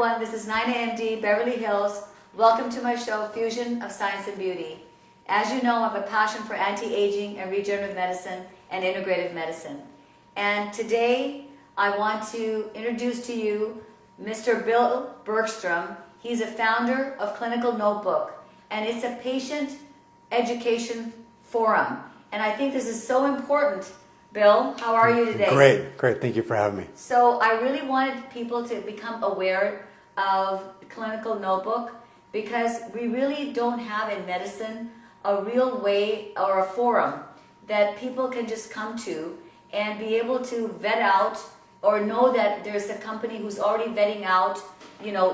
everyone. This is NainaMD Beverly Hills. Welcome to my show, Fusion of Science and Beauty. As you know, I have a passion for anti-aging and regenerative medicine and integrative medicine. And today, I want to introduce to you Mr. Bill Bergstrom. He's a founder of Clinical Notebook, and it's a patient education forum. And I think this is so important. Bill, how are you today? Great. Thank you for having me. So I really wanted people to become aware of Clinical Notebook because we really don't have in medicine a real way or a forum that people can just come to and be able to vet out or know that there's a company who's already vetting out,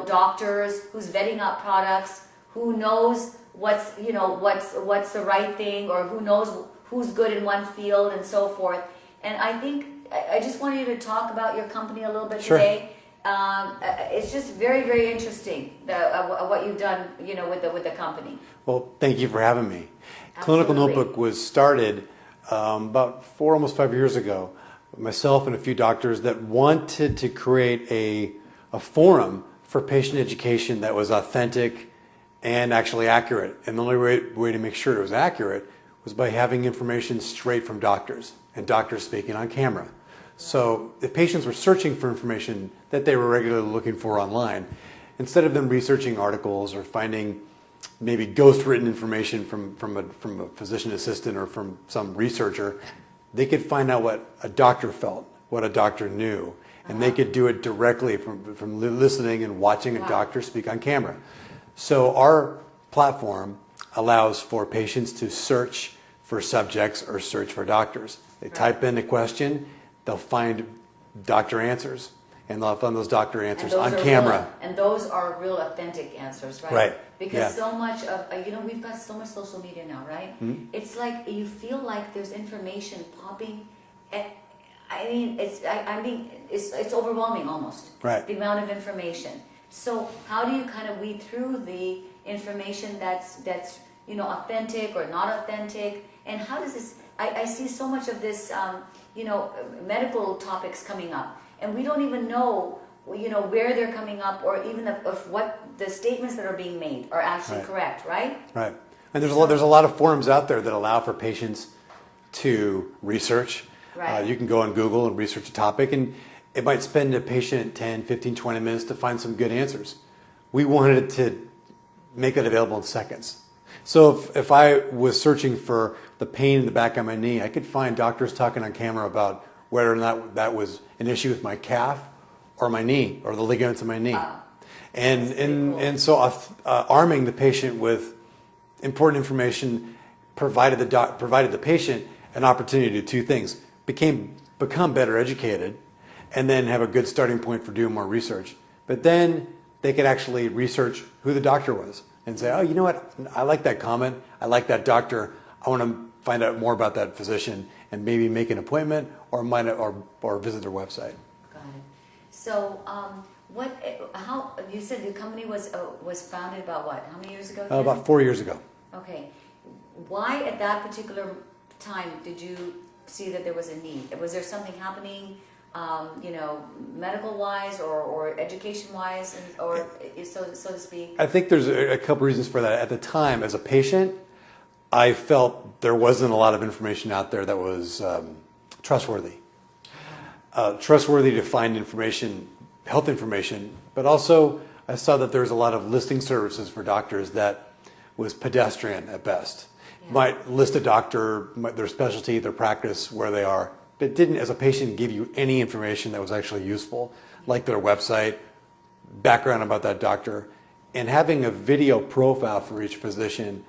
doctors, who's vetting out products, who knows what's the right thing, or who knows who's good in one field and so forth. And I think I just wanted you to talk about your company a little bit today. It's just very, very interesting what you've done, with the company. Well, thank you for having me. Absolutely. Clinical Notebook was started about almost 5 years ago. Myself and a few doctors that wanted to create a forum for patient education that was authentic and actually accurate. And the only way to make sure it was accurate was by having information straight from doctors and doctors speaking on camera. So if patients were searching for information that they were regularly looking for online, instead of them researching articles or finding maybe ghost-written information from a physician assistant or from some researcher, they could find out what a doctor felt, what a doctor knew, and they could do it directly from listening and watching a doctor speak on camera. So our platform allows for patients to search for subjects or search for doctors. They type in a question, they'll find doctor answers, and they'll find those doctor answers on camera. And those are real authentic answers, right? Right. Because so much of, we've got so much social media now, right? Mm-hmm. It's like you feel like there's information popping. It's overwhelming almost. Right. The amount of information. So how do you kind of weed through the information that's authentic or not authentic? And how does this? I see so much of this, medical topics coming up, and we don't even know, where they're coming up, or even of what the statements that are being made are actually correct, right? Right. And there's a lot of forums out there that allow for patients to research. Right. You can go on Google and research a topic, and it might spend a patient 10, 15, 20 minutes to find some good answers. We wanted to make that available in seconds. So if I was searching for the pain in the back of my knee, I could find doctors talking on camera about whether or not that was an issue with my calf or my knee or the ligaments of my knee. Wow. And so arming the patient with important information provided the patient an opportunity to do two things: become better educated, and then have a good starting point for doing more research. But then they could actually research who the doctor was and say, oh, you know what? I like that comment. I like that doctor. I want to find out more about that physician and maybe make an appointment or visit their website. Got it. So, how you said the company was founded about what? How many years ago? About 4 years ago. Okay. Why at that particular time did you see that there was a need? Was there something happening, medical-wise or education-wise, or so to speak? I think there's a couple reasons for that. At the time, as a patient, I felt there wasn't a lot of information out there that was trustworthy. Trustworthy to find information, health information, but also I saw that there was a lot of listing services for doctors that was pedestrian at best. Yeah. Might list a doctor, their specialty, their practice, where they are, but didn't, as a patient, give you any information that was actually useful, like their website, background about that doctor. And having a video profile for each physician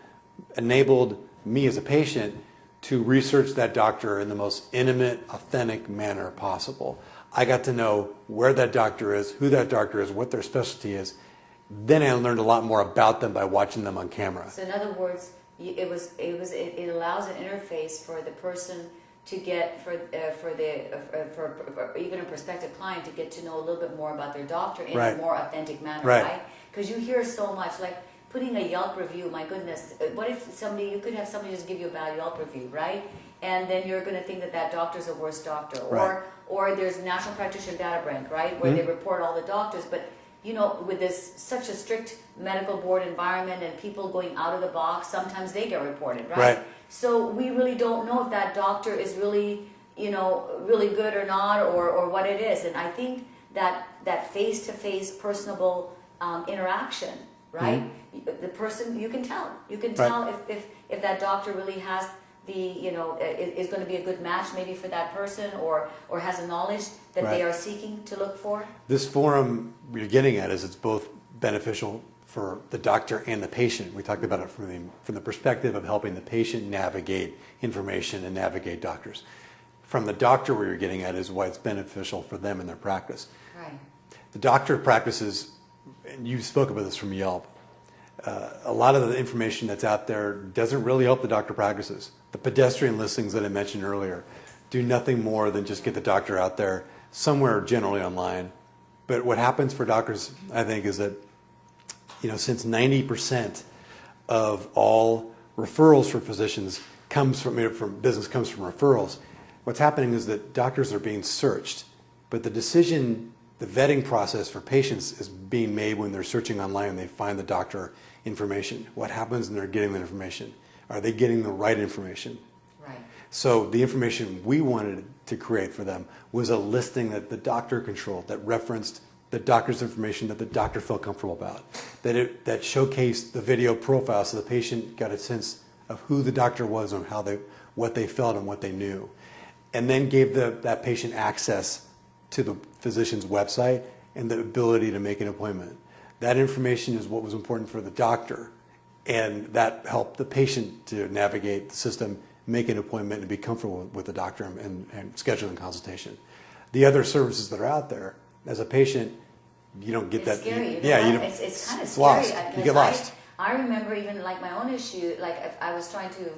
enabled me as a patient to research that doctor in the most intimate, authentic manner possible. I got to know where that doctor is, who that doctor is, what their specialty is. Then I learned a lot more about them by watching them on camera. So in other words, it allows an interface for the person to get for even a prospective client to get to know a little bit more about their doctor in a more authentic manner, right? Because you hear so much, like putting a Yelp review. My goodness, what if you could have somebody just give you a bad Yelp review, right? And then you're going to think that doctor's a worse doctor, or there's National Practitioner Data Bank, right, where they report all the doctors, but with this such a strict medical board environment and people going out of the box, sometimes they get reported, right? Right. So we really don't know if that doctor is really, really good or not, or what it is. And I think that face-to-face personable interaction, right? The person, you can tell if that doctor really has is going to be a good match maybe for that person, or has a knowledge that they are seeking to look for. This forum you're getting at is it's both beneficial for the doctor and the patient. We talked about it from the perspective of helping the patient navigate information and navigate doctors. From the doctor, where you're getting at is why it's beneficial for them in their practice. Right. The doctor practices, and you spoke about this from Yelp, a lot of the information that's out there doesn't really help the doctor practices. The pedestrian listings that I mentioned earlier do nothing more than just get the doctor out there somewhere generally online. But what happens for doctors, I think, is that since 90% of all referrals for physicians comes from referrals, what's happening is that doctors are being searched, but the vetting process for patients is being made when they're searching online and they find the doctor information. What happens when they're getting that information? Are they getting the right information? Right. So the information we wanted to create for them was a listing that the doctor controlled, that referenced the doctor's information that the doctor felt comfortable about, that showcased the video profile so the patient got a sense of who the doctor was and what they felt and what they knew, and then gave that patient access to the physician's website and the ability to make an appointment. That information is what was important for the doctor, and that helped the patient to navigate the system, make an appointment, and be comfortable with the doctor and scheduling consultation. The other services that are out there, as a patient, you don't get it's that. Scary. It's kind of scary. Lost. You get lost. I remember even like my own issue, like if I was trying to,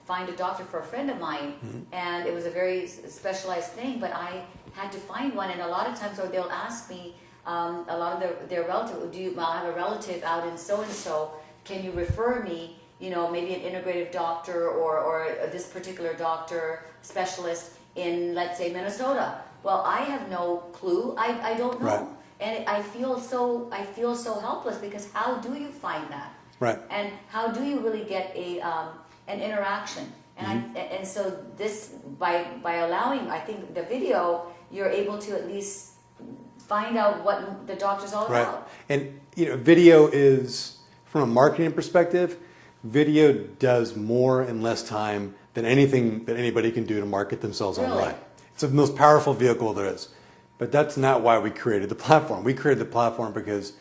find a doctor for a friend of mine, and it was a very specialized thing, but I had to find one, and a lot of times they'll ask me, a lot of their relative, I have a relative out in so-and-so, can you refer me, maybe an integrative doctor or this particular doctor specialist in, let's say, Minnesota. Well, I have no clue. I don't know. Right. And I feel so helpless, because how do you find that? Right. And how do you really get an interaction? And and so this by allowing, I think, the video, you're able to at least find out what the doctor's all Right. about. And video is, from a marketing perspective, video does more in less time than anything that anybody can do to market themselves online. It's the most powerful vehicle there is. But that's not why we created the platform. We created the platform because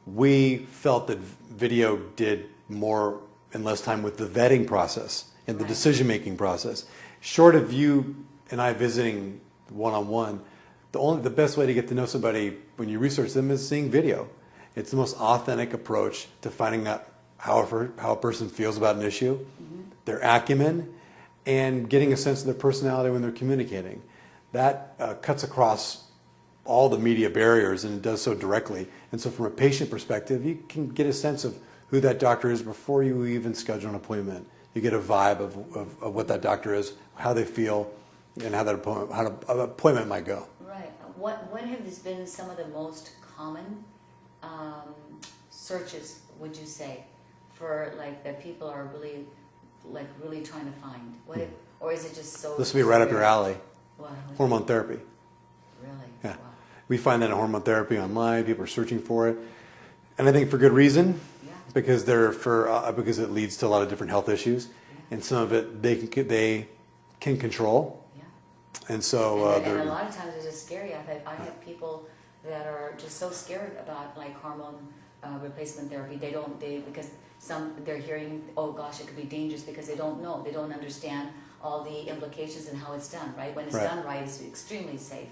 we felt that video did more in less time with the vetting process and the decision-making process. Short of you and I visiting one-on-one, the best way to get to know somebody when you research them is seeing video. It's the most authentic approach to finding out how a person feels about an issue, their acumen, and getting a sense of their personality when they're communicating. That cuts across all the media barriers, and it does so directly. And so from a patient perspective, you can get a sense of who that doctor is before you even schedule an appointment. You get a vibe of what that doctor is, how they feel, and how an appointment might go. Right. What have these been some of the most common searches, would you say, for that people are really trying to find? Or is it just so? This will be right up your alley. What? Hormone therapy. Really? Yeah. Wow. We find that in hormone therapy online. People are searching for it, and I think for good reason, because because it leads to a lot of different health issues, and some of it they can control. Yeah. And so and a lot of times it's just scary. I have people that are just so scared about hormone replacement therapy. Because they're hearing, oh gosh, it could be dangerous, because they don't know, they don't understand all the implications and how it's done, right? When it's done right, it's extremely safe.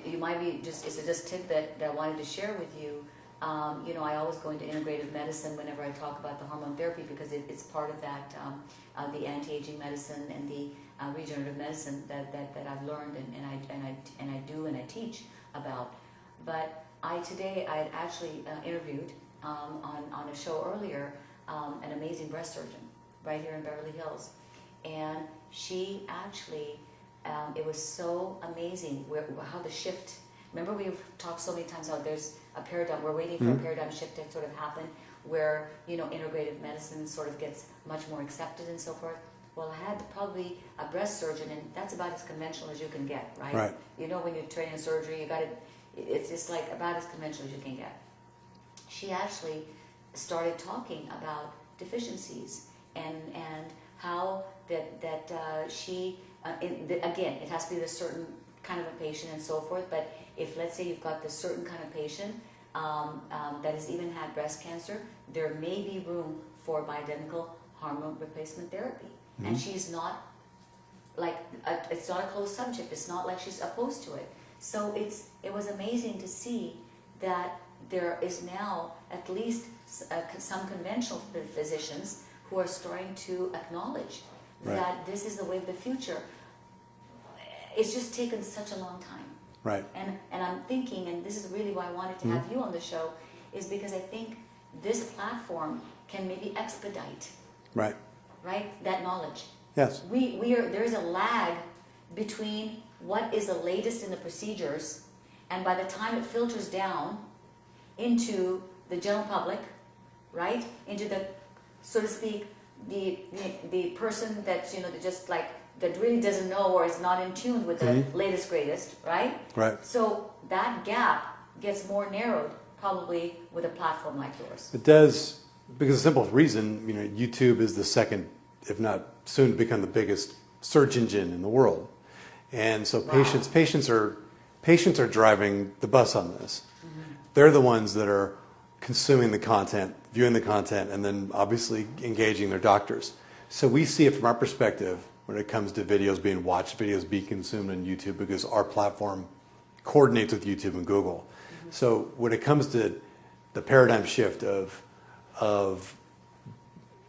You might be it's just tidbit that I wanted to share with you. I always go into integrative medicine whenever I talk about the hormone therapy, because it's part of that, the anti-aging medicine and the regenerative medicine that I've learned and I teach about. But today I had actually interviewed on a show earlier an amazing breast surgeon right here in Beverly Hills, and she actually it was so amazing how the shift. remember we've talked so many times how there's a paradigm, we're waiting for a paradigm shift to sort of happen where, integrative medicine sort of gets much more accepted and so forth. Well, I had probably a breast surgeon, and that's about as conventional as you can get, right? Right. When you train in surgery, it's just like about as conventional as you can get. She actually started talking about deficiencies and how that she again, it has to be this certain kind of a patient and so forth. But if, let's say, you've got this certain kind of patient that has even had breast cancer, there may be room for bioidentical hormone replacement therapy. And she's not it's not a closed subject. It's not like she's opposed to it. So it was amazing to see that there is now at least some conventional physicians who are starting to acknowledge that this is the way of the future. It's just taken such a long time. Right. And I'm thinking, and this is really why I wanted to have you on the show, is because I think this platform can maybe expedite that knowledge. Yes. There is a lag between what is the latest in the procedures, and by the time it filters down into the general public, right, into the, so to speak, the person that's that just that really doesn't know or is not in tune with the latest greatest, right? Right. So that gap gets more narrowed probably with a platform like yours. It does, because the simple reason, YouTube is the second, if not soon to become the biggest search engine in the world. And so patients are driving the bus on this. They're the ones that are consuming the content, viewing the content, and then obviously engaging their doctors. So we see it from our perspective when it comes to videos being watched, videos being consumed on YouTube, because our platform coordinates with YouTube and Google. So when it comes to the paradigm shift of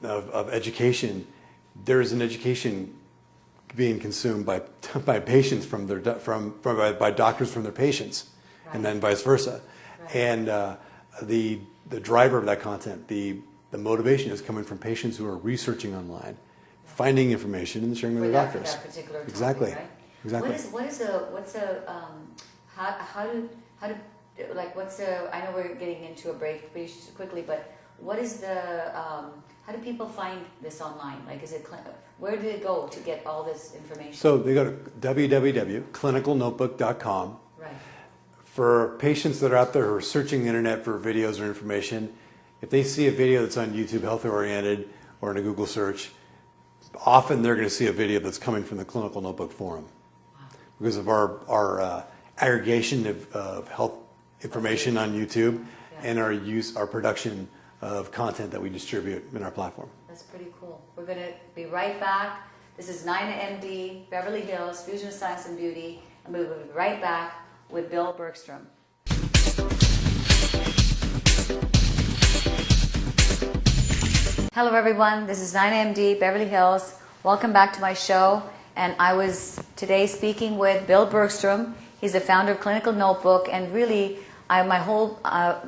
education, there is an education being consumed by patients by doctors from their patients, and then vice versa. And the driver of that content, the motivation is coming from patients who are researching online, finding information and sharing with their doctors. For that particular topic, exactly. Right? Exactly. I know we're getting into a break pretty quickly, but what is the how do people find this online? Where do they go to get all this information? So they go to www.clinicalnotebook.com. Right. For patients that are out there who are searching the internet for videos or information, if they see a video that's on YouTube, health oriented, or in a Google search, often they're going to see a video that's coming from the Clinical Notebook Forum. Wow. Because of our aggregation of health information on YouTube and our production of content that we distribute in our platform. That's pretty cool. We're going to be right back. This is NainaMD, Beverly Hills, Fusion of Science and Beauty, and we'll be right back with Bill Bergstrom. Hello everyone, this is NainaMD, Beverly Hills. Welcome back to my show. And I was today speaking with Bill Bergstrom. He's the founder of Clinical Notebook, and really my whole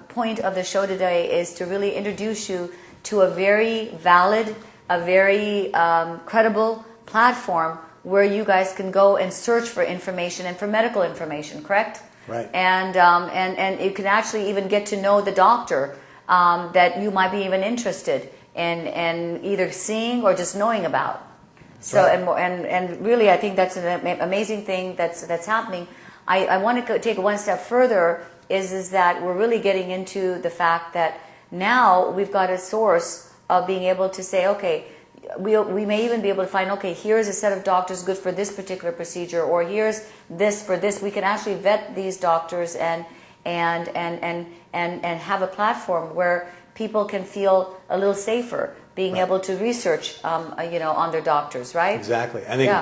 point of the show today is to really introduce you to a very valid, a very credible platform where you guys can go and search for information and for medical information, correct? Right. And you can actually even get to know the doctor that you might be even interested in either seeing or just knowing about. So and really, I think that's an amazing thing that's happening. I want to take it one step further. Is that we're really getting into the fact that now we've got a source of being able to say, okay, we may even be able to find, okay, here's a set of doctors good for this particular procedure, or here's this for this. We can actually vet these doctors and have a platform where people can feel a little safer being able to research, on their doctors, right? Exactly. I think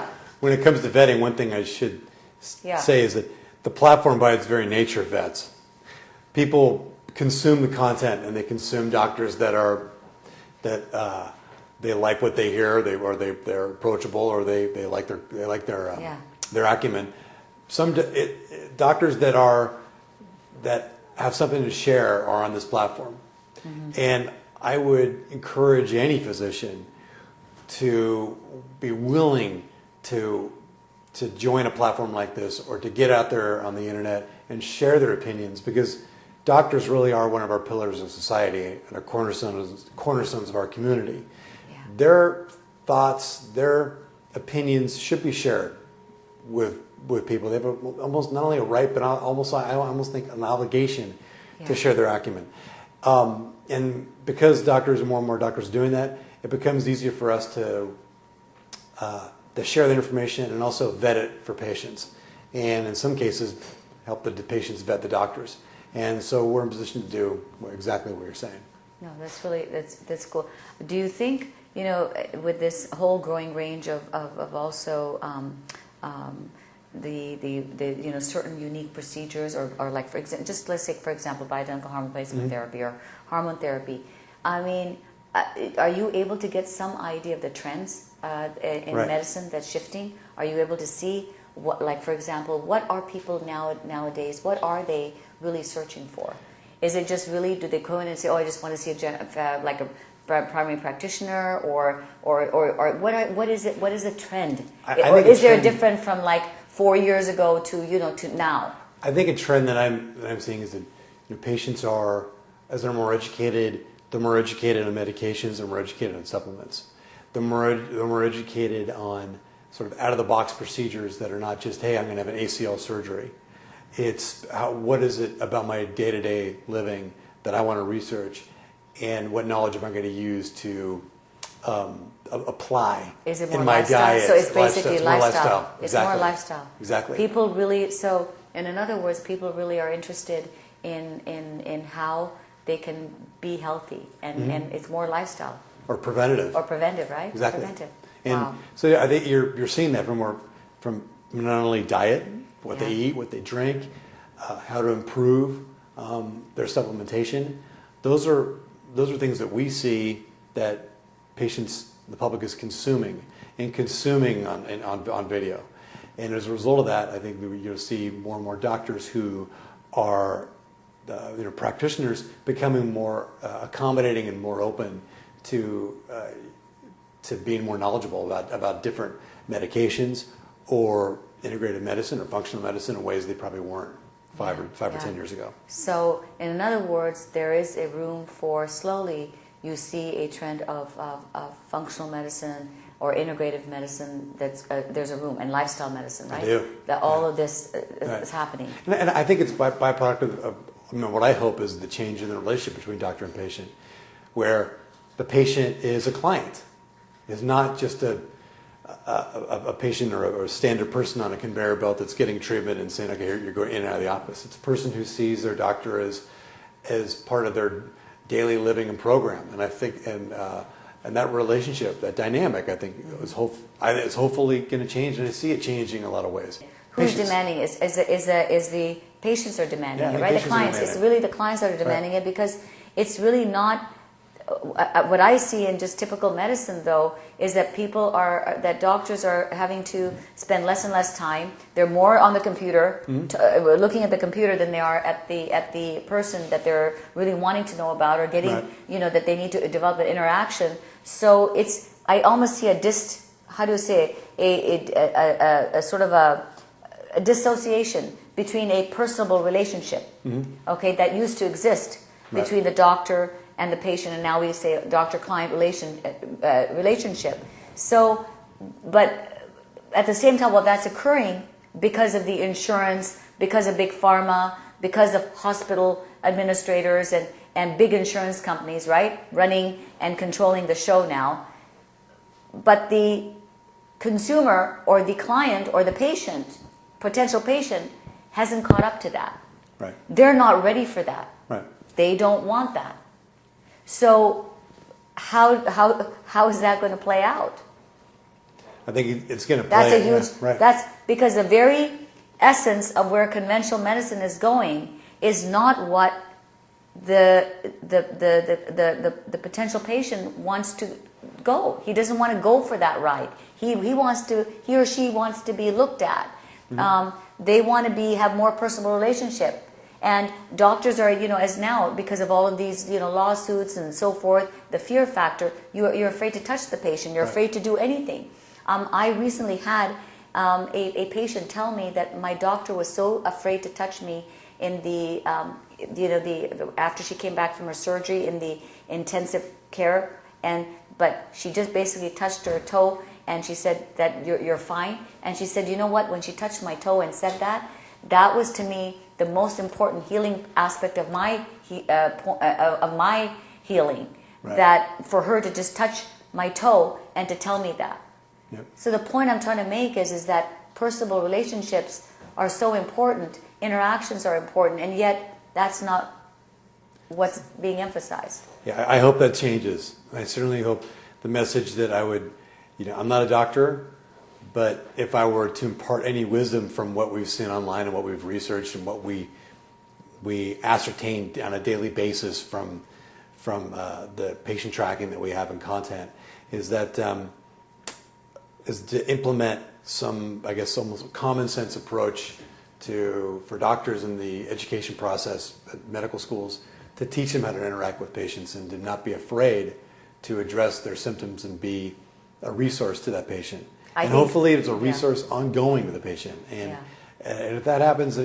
when it comes to vetting, one thing I should say is that the platform by its very nature vets. People consume the content, and they consume doctors that they like what they hear, they're approachable, or they like their acumen. Some doctors that have something to share are on this platform, and I would encourage any physician to be willing to join a platform like this, or to get out there on the internet and share their opinions, because doctors really are one of our pillars of society and our cornerstones of our community. Yeah. Their thoughts, their opinions should be shared with people. They have almost not only a right, but I almost think an obligation to share their acumen. And because more and more doctors are doing that, it becomes easier for us to share the information and also vet it for patients. And in some cases, help the patients vet the doctors. And so we're in a position to do exactly what you're saying. No, that's cool. Do you think, with this whole growing range of also the certain unique procedures or like, for example, just let's say, for example, bioidentical hormone replacement therapy or hormone therapy, I mean, are you able to get some idea of the trends in medicine that's shifting? Are you able to see what, like, for example, what are people nowadays, what are they really searching for? Is it just really, do they go in and say, oh, I just want to see like a primary practitioner, or what is it? What is the trend? Or is there a different from like 4 years ago to now? I think a trend that I'm seeing is that patients are, as they're more educated on medications, they're more educated on supplements. They're more educated on sort of out-of-the-box procedures that are not just, hey, I'm going to have an ACL surgery. It's what is it about my day-to-day living that I want to research, and what knowledge am I going to use to apply in my diet? So it's basically lifestyle. It's more lifestyle. Exactly. People really, and in other words, people really are interested in how they can be healthy, and it's more lifestyle. Or preventative. Right? Exactly. Preventive. And wow. so I think you're seeing that from not only diet, what they eat, what they drink, how to improve their supplementation. Those are things that we see that patients, the public, is consuming on video. And as a result of that, I think you'll see more and more doctors who are practitioners becoming more accommodating and more open to being more knowledgeable about different medications or integrative medicine or functional medicine in ways they probably weren't five or 10 years ago. So, in other words, there is a room for, slowly you see a trend of functional medicine or integrative medicine. There's a room, and lifestyle medicine, right? I do. That all of this is happening. And I think it's byproduct of what I hope is the change in the relationship between doctor and patient, where the patient is a client, is not just a patient or a standard person on a conveyor belt that's getting treatment and saying, okay, you're going in and out of the office. It's a person who sees their doctor as part of their daily living and program. And I think, and that relationship, that dynamic, I think is hopefully going to change, and I see it changing in a lot of ways. Who's demanding? Is the patients are demanding it, right? The clients. It's really the clients that are demanding it, because it's really not. What I see in just typical medicine, though, is that that doctors are having to spend less and less time. They're more on the computer, looking at the computer, than they are at the person that they're really wanting to know about, or getting, that they need to develop an interaction. So I almost see a sort of a dissociation between a personable relationship, okay, that used to exist between the doctor and the patient, and now we say doctor-client relationship. So, but at the same time, while that's occurring, because of the insurance, because of big pharma, because of hospital administrators and big insurance companies, right, running and controlling the show now, but the consumer or the client or the patient, potential patient, hasn't caught up to that. Right. They're not ready for that. Right. They don't want that. So how is that going to play out? I think it's going to play. That's a huge. That's because the very essence of where conventional medicine is going is not what the potential patient wants to go. He doesn't want to go for that ride. He or she wants to be looked at. They want to have more personal relationship. And doctors are, as now, because of all of these, lawsuits and so forth, the fear factor, you're afraid to touch the patient. You're afraid to do anything. I recently had a patient tell me that my doctor was so afraid to touch me in the after she came back from her surgery in the intensive care, but she just basically touched her toe, and she said that you're fine. And she said, you know what? When she touched my toe and said that, that was to me the most important healing aspect of my healing. Right. That for her to just touch my toe and to tell me that. Yep. So the point I'm trying to make is that personal relationships are so important, interactions are important, and yet that's not what's being emphasized. Yeah, I hope that changes. I certainly hope the message that I would, I'm not a doctor, but if I were to impart any wisdom from what we've seen online and what we've researched and what we ascertain on a daily basis from the patient tracking that we have in content, is that is to implement some, I guess, almost common sense approach for doctors in the education process at medical schools to teach them how to interact with patients and to not be afraid to address their symptoms and be a resource to that patient. And hopefully it's a resource ongoing to the patient. And if that happens,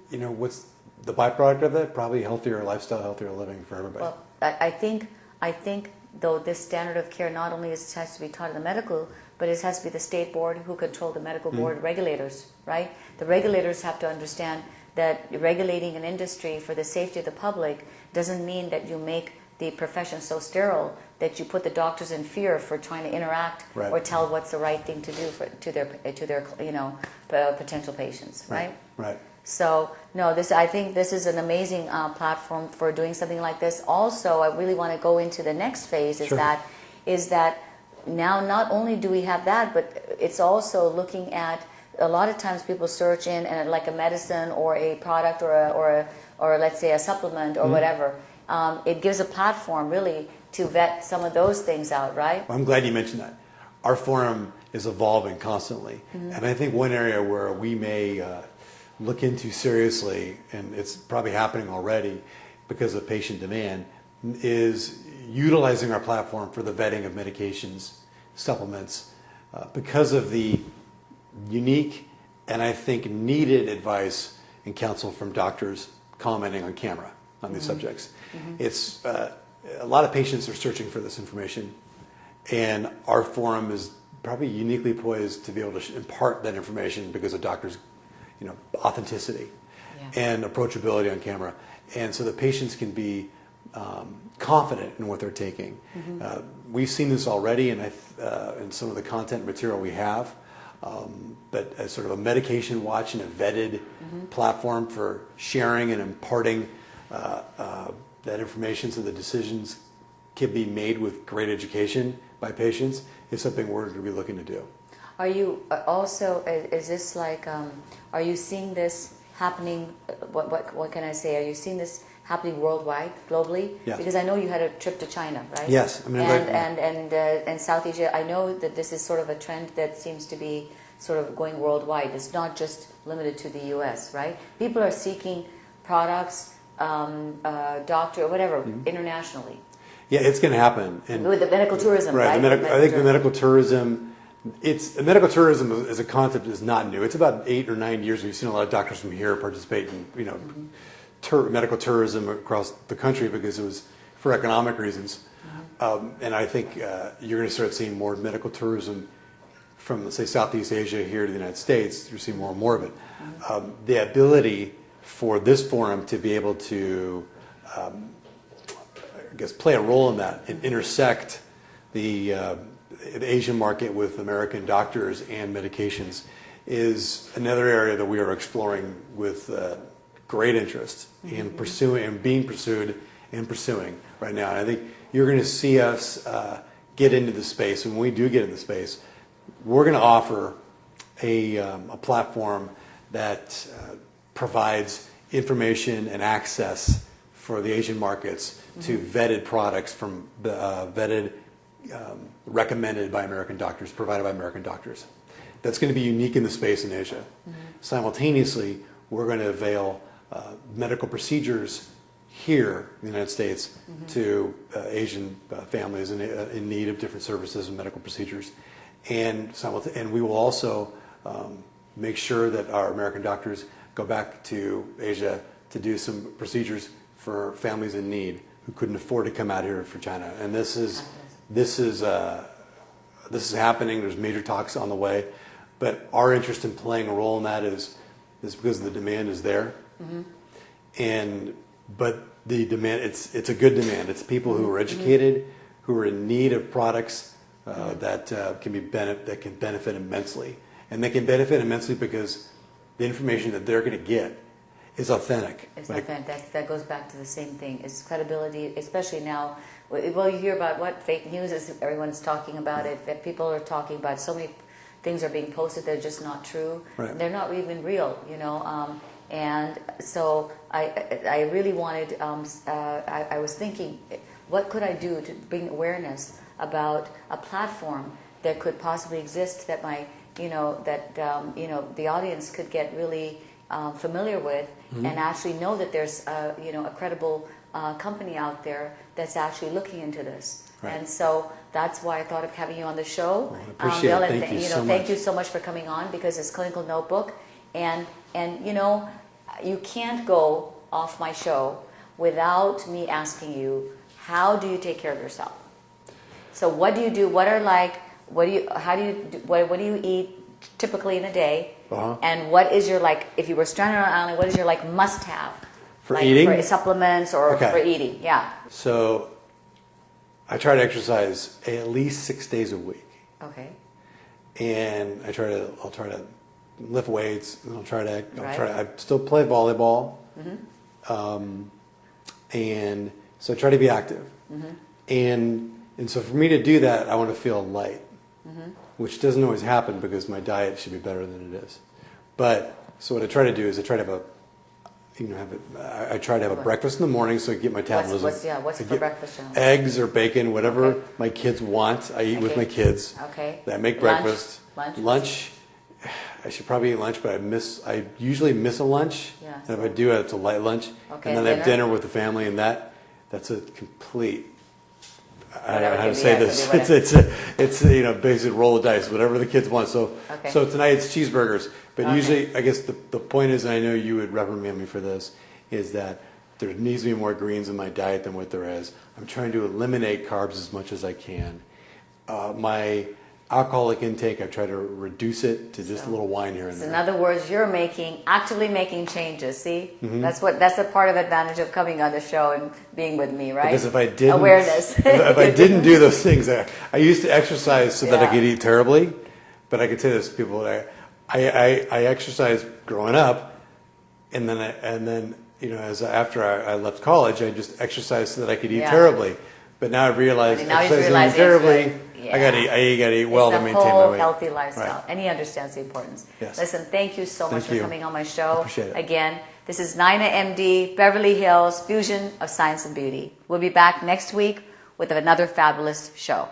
what's the byproduct of that? Probably healthier lifestyle, healthier living for everybody. Well, I think though this standard of care not only has to be taught in the medical, but it has to be the state board who control the medical board regulators, right? The regulators have to understand that regulating an industry for the safety of the public doesn't mean that you make the profession so sterile that you put the doctors in fear for trying to interact or tell what's the right thing to do to their potential patients, right? Right. So no, I think this is an amazing platform for doing something like this. Also, I really want to go into the next phase. Is that now not only do we have that, but it's also looking at a lot of times people search in and like a medicine or a product or let's say a supplement or whatever. It gives a platform really to vet some of those things out, right? Well, I'm glad you mentioned that. Our forum is evolving constantly, and I think one area where we may look into seriously, and it's probably happening already because of patient demand, is utilizing our platform for the vetting of medications, supplements, because of the unique and I think needed advice and counsel from doctors commenting on camera on these subjects. It's a lot of patients are searching for this information, and our forum is probably uniquely poised to be able to impart that information because of doctors' authenticity and approachability on camera, and so the patients can be confident in what they're taking. We've seen this already in some of the content material we have, but as sort of a medication watch and a vetted platform for sharing and imparting that information so the decisions can be made with great education by patients is something we're going to be looking to do. Are you also, is this like, are you seeing this happening, what can I say, are you seeing this happening worldwide, globally? Yes. Because I know you had a trip to China, right? Yes. And South Asia, I know that this is sort of a trend that seems to be sort of going worldwide. It's not just limited to the U.S., right? People are seeking products, doctor, or whatever, internationally. Yeah, it's going to happen. And with the medical tourism, right? I think the medical tourism, medical tourism as a concept is not new. It's about 8 or 9 years. We've seen a lot of doctors from here participate in, medical tourism across the country because it was for economic reasons. And I think you're going to start seeing more medical tourism from, let's say, Southeast Asia here to the United States. You're seeing more and more of it. The ability for this forum to be able to, I guess, play a role in that and intersect the Asian market with American doctors and medications is another area that we are exploring with great interest in pursuing and being pursued and pursuing right now. And I think you're going to see us get into the space. And when we do get into the space, we're going to offer a platform that provides information and access for the Asian markets to vetted products from vetted, recommended by American doctors, provided by American doctors. That's going to be unique in the space in Asia. Simultaneously, we're going to avail medical procedures here in the United States to Asian families in need of different services and medical procedures. And we will also make sure that our American doctors go back to Asia to do some procedures for families in need who couldn't afford to come out here for China. And this is happening. There's major talks on the way, but our interest in playing a role in that is because the demand is there, but the demand, it's a good demand. It's people who are educated, who are in need of products that can benefit immensely, and they can benefit immensely because the information that they're going to get is authentic. It's authentic. That goes back to the same thing. It's credibility, especially now. Well, you hear about what fake news is. Everyone's talking about it. That people are talking about so many things are being posted that are just not true. Right. They're not even real, you know. And so I really wanted. I was thinking, what could I do to bring awareness about a platform that could possibly exist that the audience could get really familiar with, and actually know that there's a credible company out there that's actually looking into this. Right. And so that's why I thought of having you on the show. Well, I appreciate Bill, it. Thank you so much for coming on, because it's Clinical Notebook, and you can't go off my show without me asking you, how do you take care of yourself? So what do you do? What do you eat typically in a day? And what is your, if you were stranded on an island, what is your must-have? For eating? For supplements or for eating, yeah. So I try to exercise at least 6 days a week. Okay. And I'll try to lift weights. And I still play volleyball. And so I try to be active. And so for me to do that, I want to feel light, which doesn't always happen because my diet should be better than it is. But so what I try to do is I try to have a breakfast in the morning so I get my metabolism. What's for breakfast, John? Eggs or bacon, whatever my kids want. I eat with my kids. Okay. I make breakfast. Lunch. I should probably eat lunch, but I usually miss a lunch. Yeah, and if I do, it's a light lunch. Okay, and then I have dinner with the family, and that's a complete. I don't know how to say this. It's basic roll of dice, whatever the kids want. So tonight it's cheeseburgers. But usually, I guess the point is, and I know you would reprimand me for this, is that there needs to be more greens in my diet than what there is. I'm trying to eliminate carbs as much as I can. My alcoholic intake, I try to reduce it to just a little wine here and there. In other words, you're actively making changes. See, that's a part of advantage of coming on the show and being with me, right? Because if I didn't, awareness. if I didn't do those things, I used to exercise so that I could eat terribly. But I could say this to people: I exercised growing up, and then after I left college, I just exercised so that I could eat terribly. But now I've realized exercising terribly. I gotta eat well to maintain my weight. It's a whole healthy lifestyle, Right. and he understands the importance. Yes. Listen, thank you so much for coming on my show. Appreciate it. Again, this is NainaMD, Beverly Hills, Fusion of Science and Beauty. We'll be back next week with another fabulous show.